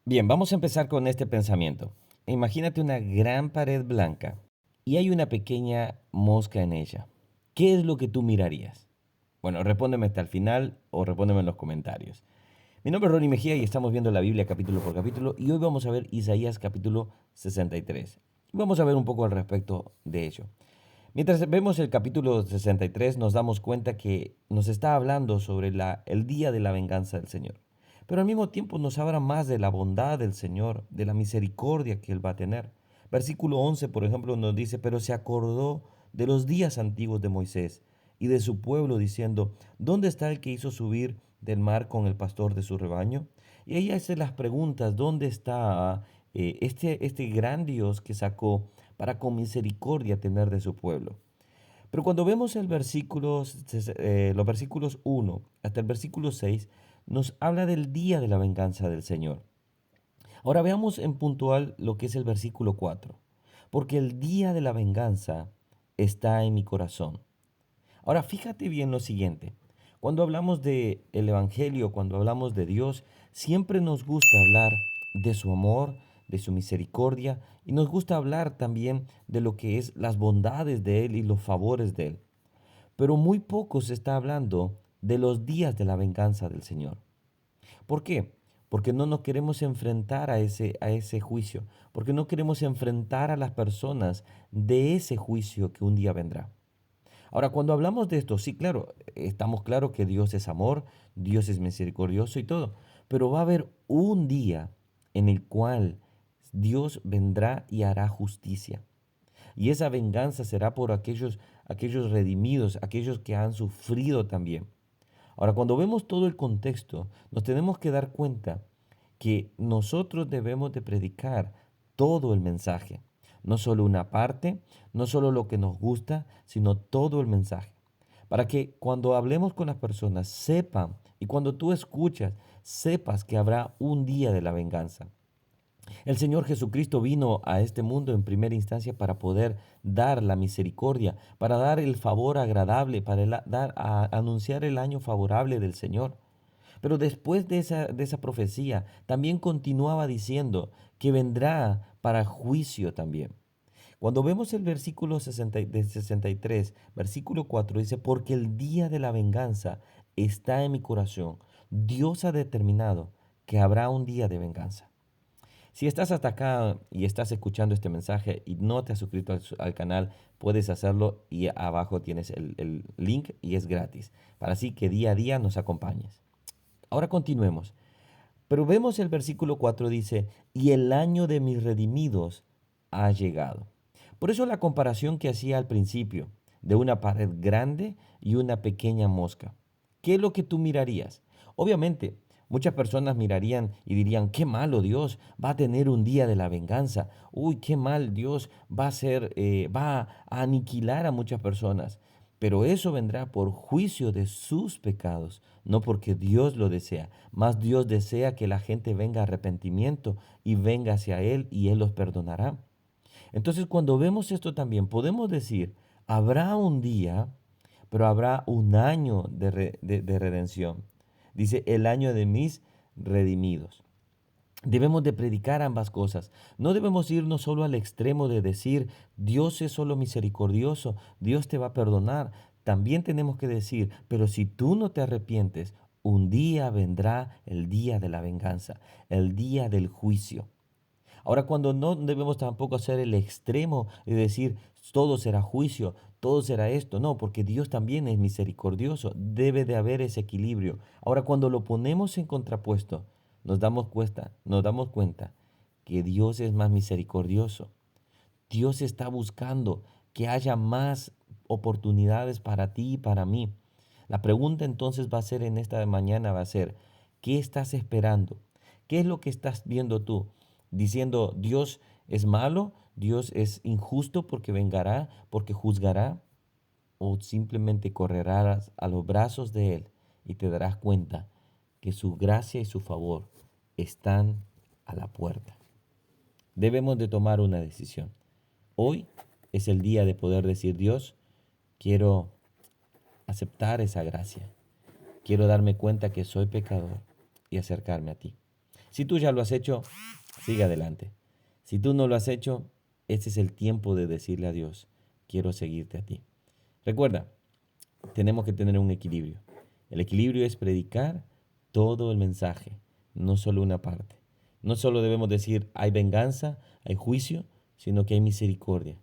Bien, vamos a empezar con este pensamiento. Imagínate una gran pared blanca y hay una pequeña mosca en ella. ¿Qué es lo que tú mirarías? Bueno, respóndeme hasta el final o respóndeme en los comentarios. Mi nombre es Ronnie Mejía y estamos viendo la Biblia capítulo por capítulo y hoy vamos a ver Isaías capítulo 63. Y vamos a ver un poco al respecto de ello. Mientras vemos el capítulo 63 nos damos cuenta que nos está hablando sobre el día de la venganza del Señor. Pero al mismo tiempo nos habla más de la bondad del Señor, de la misericordia que Él va a tener. Versículo 11, por ejemplo, nos dice, pero se acordó de los días antiguos de Moisés y de su pueblo, diciendo, ¿dónde está el que hizo subir del mar con el pastor de su rebaño? Y ahí hace las preguntas, ¿dónde está este gran Dios que sacó para con misericordia tener de su pueblo? Pero cuando vemos los versículos 1 hasta el versículo 6, nos habla del día de la venganza del Señor. Ahora veamos en puntual lo que es el versículo 4. Porque el día de la venganza está en mi corazón. Ahora fíjate bien lo siguiente. Cuando hablamos de el evangelio, cuando hablamos de Dios, siempre nos gusta hablar de su amor, de su misericordia y nos gusta hablar también de lo que es las bondades de él y los favores de él. Pero muy poco se está hablando de los días de la venganza del Señor. ¿Por qué? Porque no nos queremos enfrentar a ese juicio, porque no queremos enfrentar a las personas de ese juicio que un día vendrá. Ahora, cuando hablamos de esto, sí, claro, estamos claros que Dios es amor, Dios es misericordioso y todo, pero va a haber un día en el cual Dios vendrá y hará justicia. Y esa venganza será por aquellos redimidos, aquellos que han sufrido también. Ahora, cuando vemos todo el contexto, nos tenemos que dar cuenta que nosotros debemos de predicar todo el mensaje, no solo una parte, no solo lo que nos gusta, sino todo el mensaje, para que cuando hablemos con las personas sepan y cuando tú escuchas, sepas que habrá un día de la venganza. El Señor Jesucristo vino a este mundo en primera instancia para poder dar la misericordia, para dar el favor agradable, anunciar el año favorable del Señor. Pero después de esa profecía, también continuaba diciendo que vendrá para juicio también. Cuando vemos el versículo 63, versículo 4 dice, porque el día de la venganza está en mi corazón. Dios ha determinado que habrá un día de venganza. Si estás hasta acá y estás escuchando este mensaje y no te has suscrito al canal, puedes hacerlo y abajo tienes el link y es gratis, para así que día a día nos acompañes. Ahora continuemos. Pero vemos el versículo 4 dice, y el año de mis redimidos ha llegado. Por eso la comparación que hacía al principio de una pared grande y una pequeña mosca. ¿Qué es lo que tú mirarías? Obviamente, muchas personas mirarían y dirían, qué malo Dios va a tener un día de la venganza. Uy, qué mal Dios va a aniquilar a muchas personas. Pero eso vendrá por juicio de sus pecados, no porque Dios lo desea. Más Dios desea que la gente venga a arrepentimiento y venga hacia Él y Él los perdonará. Entonces, cuando vemos esto también, podemos decir, habrá un día, pero habrá un año de redención. Dice, el año de mis redimidos. Debemos de predicar ambas cosas. No debemos irnos solo al extremo de decir, Dios es solo misericordioso, Dios te va a perdonar. También tenemos que decir, pero si tú no te arrepientes, un día vendrá el día de la venganza, el día del juicio. Ahora, cuando no debemos tampoco hacer el extremo de decir todo será juicio, todo será esto, no, porque Dios también es misericordioso, debe de haber ese equilibrio. Ahora, cuando lo ponemos en contrapuesto, nos damos cuenta que Dios es más misericordioso. Dios está buscando que haya más oportunidades para ti y para mí. La pregunta entonces va a ser en esta mañana, va a ser, ¿qué estás esperando? ¿Qué es lo que estás viendo tú? Diciendo, Dios es malo, Dios es injusto porque vengará, porque juzgará, o simplemente correrás a los brazos de Él y te darás cuenta que su gracia y su favor están a la puerta. Debemos de tomar una decisión. Hoy es el día de poder decir, Dios, quiero aceptar esa gracia. Quiero darme cuenta que soy pecador y acercarme a ti. Si tú ya lo has hecho, sigue adelante. Si tú no lo has hecho, este es el tiempo de decirle a Dios, quiero seguirte a ti. Recuerda, tenemos que tener un equilibrio. El equilibrio es predicar todo el mensaje, no solo una parte. No solo debemos decir hay venganza, hay juicio, sino que hay misericordia.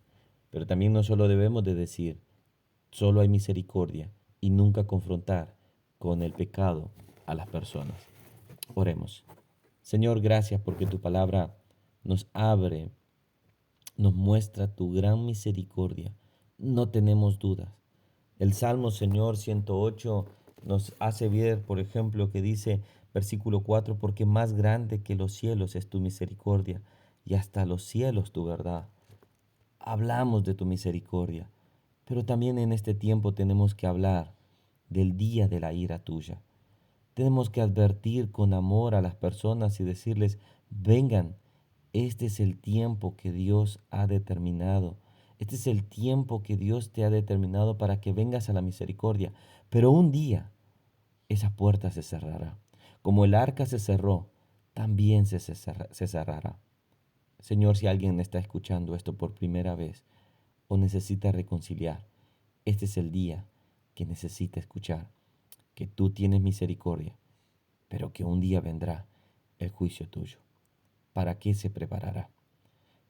Pero también no solo debemos de decir solo hay misericordia y nunca confrontar con el pecado a las personas. Oremos. Señor, gracias porque tu palabra nos abre, nos muestra tu gran misericordia. No tenemos dudas. El Salmo, Señor, 108 nos hace ver, por ejemplo, que dice, versículo 4, porque más grande que los cielos es tu misericordia y hasta los cielos tu verdad. Hablamos de tu misericordia, pero también en este tiempo tenemos que hablar del día de la ira tuya. Tenemos que advertir con amor a las personas y decirles, vengan, este es el tiempo que Dios ha determinado. Este es el tiempo que Dios te ha determinado para que vengas a la misericordia. Pero un día esa puerta se cerrará. Como el arca se cerró, también se cerrará. Señor, si alguien está escuchando esto por primera vez o necesita reconciliar, este es el día que necesita escuchar que tú tienes misericordia, pero que un día vendrá el juicio tuyo. ¿Para qué se preparará?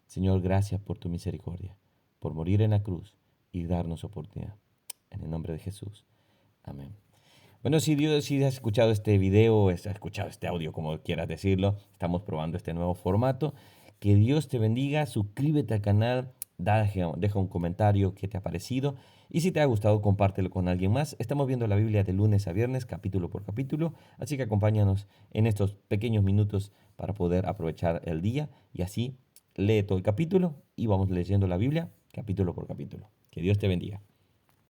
Señor, gracias por tu misericordia, por morir en la cruz y darnos oportunidad. En el nombre de Jesús. Amén. Bueno, si has escuchado este video, has escuchado este audio, como quieras decirlo, estamos probando este nuevo formato. Que Dios te bendiga, suscríbete al canal, deja un comentario qué te ha parecido y si te ha gustado, compártelo con alguien más. Estamos viendo la Biblia de lunes a viernes, capítulo por capítulo, así que acompáñanos en estos pequeños minutos para poder aprovechar el día y así lee todo el capítulo y vamos leyendo la Biblia capítulo por capítulo. Que Dios te bendiga.